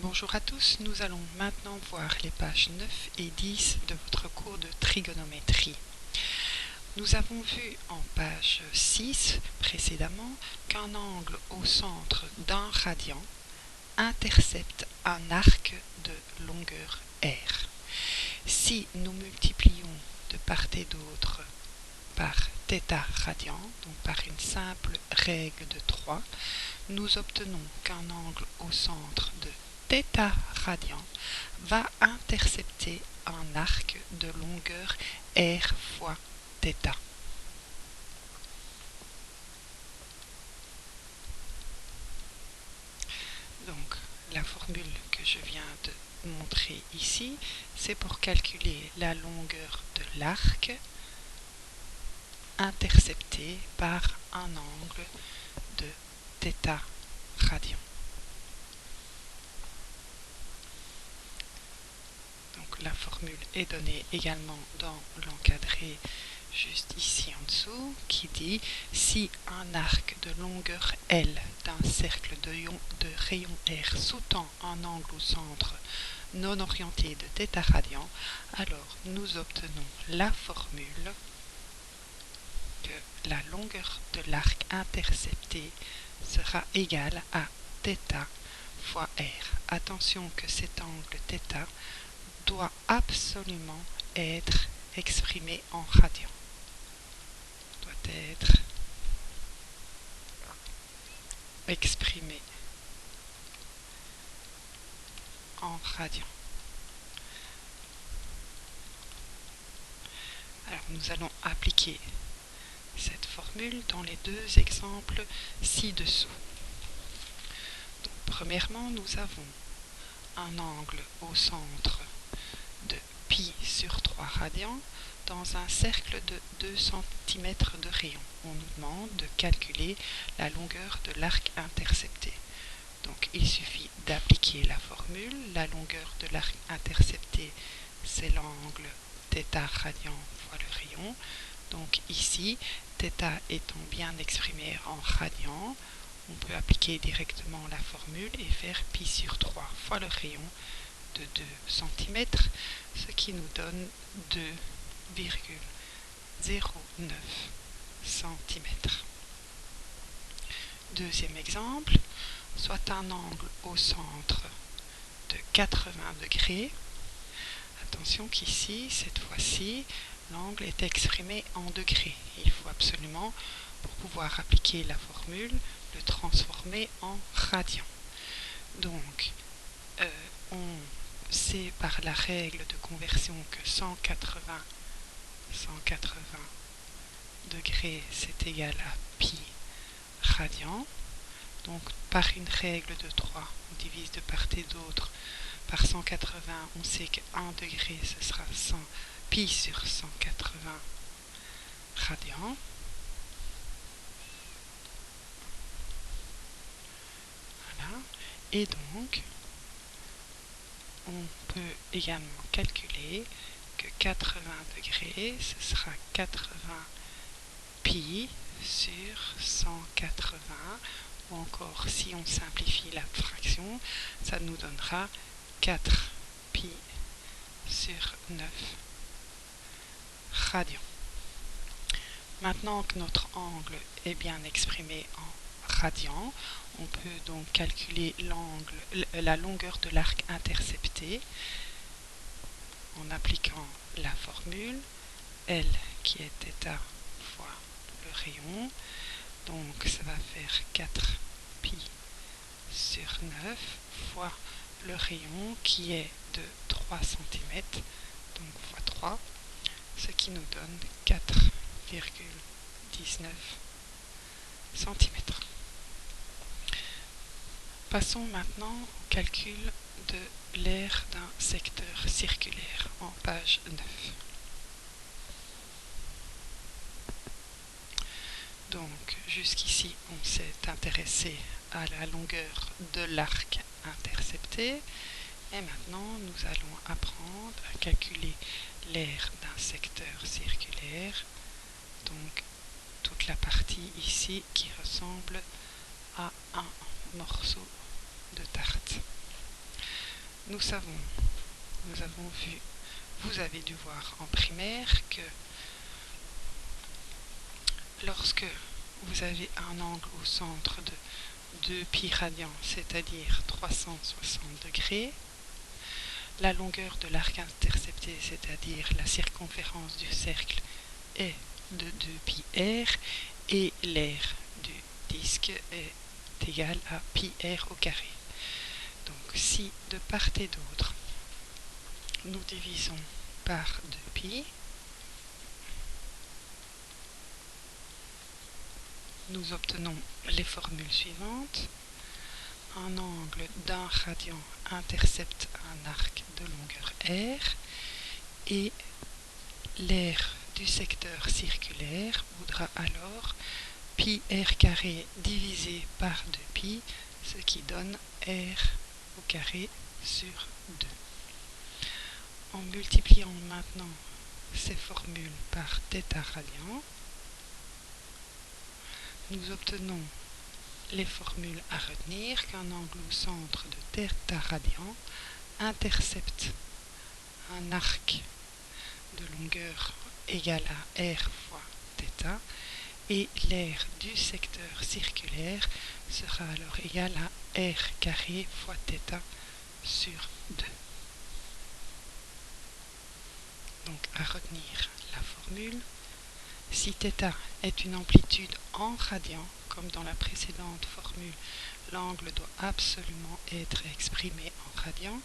Bonjour à tous, nous allons maintenant voir les pages 9 et 10 de votre cours de trigonométrie. Nous avons vu en page 6 précédemment qu'un angle au centre d'un radian intercepte un arc de longueur r. Si nous multiplions de part et d'autre par θ radian, donc par une simple règle de 3, nous obtenons qu'un angle au centre de θ radian va intercepter un arc de longueur r fois θ. Donc la formule que je viens de montrer ici, c'est pour calculer la longueur de l'arc intercepté par un angle de θ radian. Donc la formule est donnée également dans l'encadré juste ici en dessous, qui dit si un arc de longueur L d'un cercle de rayon R sous-tend un angle au centre non orienté de θ radian, alors nous obtenons la formule que la longueur de l'arc intercepté sera égale à θ fois R. Attention que cet angle θ doit absolument être exprimé en radian. Doit être exprimé en radian. Alors nous allons appliquer cette formule dans les deux exemples ci-dessous. Donc, premièrement, nous avons un angle au centre de pi sur 3 radians dans un cercle de 2 cm de rayon. On nous demande de calculer la longueur de l'arc intercepté. Donc il suffit d'appliquer la formule. La longueur de l'arc intercepté, c'est l'angle θ radian fois le rayon. Donc ici, θ étant bien exprimé en radian, on peut appliquer directement la formule et faire pi sur 3 fois le rayon de 2 cm, ce qui nous donne 2,09 cm. Deuxième exemple, soit un angle au centre de 80 degrés. Attention qu'ici, cette fois-ci, l'angle est exprimé en degrés. Il faut absolument, pour pouvoir appliquer la formule, le transformer en radian. Donc, on sait par la règle de conversion que 180 degrés, c'est égal à pi radian. Donc, par une règle de 3, on divise de part et d'autre par 180, on sait que 1 degré, ce sera 100 pi sur 180 radians. Voilà. Et donc, on peut également calculer que 80 degrés, ce sera 80 pi sur 180, ou encore si on simplifie la fraction, ça nous donnera 4 pi sur 9 radians. Maintenant que notre angle est bien exprimé en radians, on peut donc calculer la longueur de l'arc intercepté en appliquant la formule L qui est θ fois le rayon. Donc ça va faire 4 pi sur 9 fois le rayon qui est de 3 cm, donc fois 3, ce qui nous donne 4,19 cm. Passons maintenant au calcul de l'aire d'un secteur circulaire en page 9. Donc jusqu'ici on s'est intéressé à la longueur de l'arc intercepté et maintenant nous allons apprendre à calculer l'aire d'un secteur circulaire, donc toute la partie ici qui ressemble à un morceau de tarte. nous avons vu, vous avez dû voir en primaire que lorsque vous avez un angle au centre de 2 pi radians, c'est-à-dire 360 degrés, la longueur de l'arc intercepté, c'est-à-dire la circonférence du cercle, est de 2 pi r et l'aire du disque est égal à pi r au carré. Donc si de part et d'autre, nous divisons par 2 pi, nous obtenons les formules suivantes. Un angle d'un radian intercepte un arc de longueur r et l'aire du secteur circulaire voudra alors pi r carré divisé par 2 pi, ce qui donne r au carré sur 2. En multipliant maintenant ces formules par θ radian, nous obtenons les formules à retenir qu'un angle au centre de θ radian intercepte un arc de longueur égale à r fois θ et l'aire du secteur circulaire sera alors égale à r carré fois θ sur 2. Donc à retenir la formule. Si θ est une amplitude en radians, comme dans la précédente formule, l'angle doit absolument être exprimé en radians.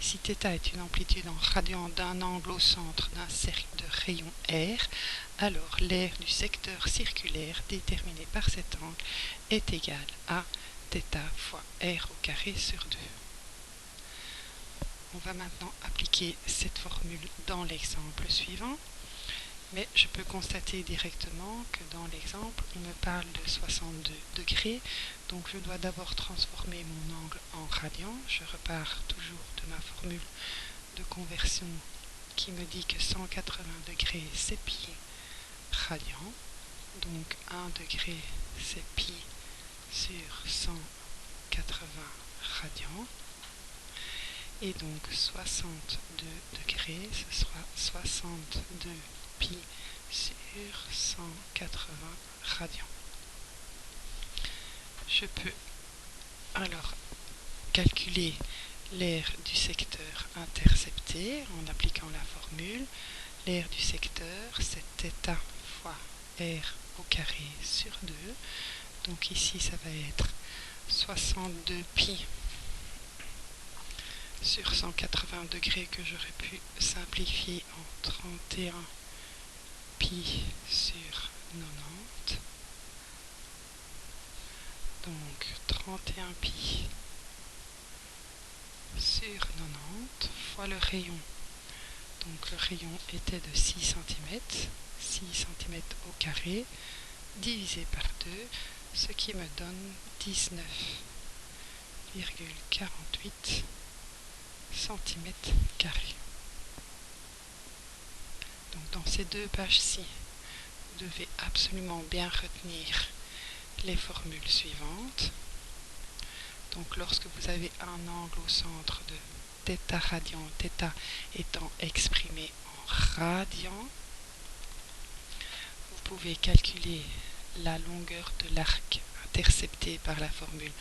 Si θ est une amplitude en radians d'un angle au centre d'un cercle de rayon r, alors l'aire du secteur circulaire déterminé par cet angle est égal à θ fois r au carré sur 2. On va maintenant appliquer cette formule dans l'exemple suivant. Mais je peux constater directement que dans l'exemple, on me parle de 62 degrés. Donc je dois d'abord transformer mon angle en radians. Je repars toujours de ma formule de conversion qui me dit que 180 degrés, c'est pi radian. Donc 1 degré, c'est pi sur 180 radians. Et donc 62 degrés, ce sera 62 pi sur 180 radians. Je peux alors calculer l'aire du secteur intercepté en appliquant la formule. L'aire du secteur, c'est θ fois r au carré sur 2. Donc ici, ça va être 62 pi sur 180 degrés que j'aurais pu simplifier en 31 pi sur 90. Donc 31 pi sur 90 fois le rayon. Donc le rayon était de 6 cm, 6 cm au carré, divisé par 2, ce qui me donne 19,48 cm². Donc dans ces deux pages-ci, vous devez absolument bien retenir les formules suivantes. Donc lorsque vous avez un angle au centre de θ radian, θ étant exprimé en radians, vous pouvez calculer la longueur de l'arc intercepté par la formule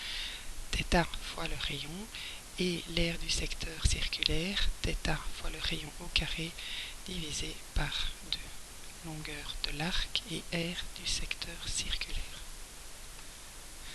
θ fois le rayon et l'aire du secteur circulaire, θ fois le rayon au carré divisé par 2, longueur de l'arc et aire du secteur circulaire.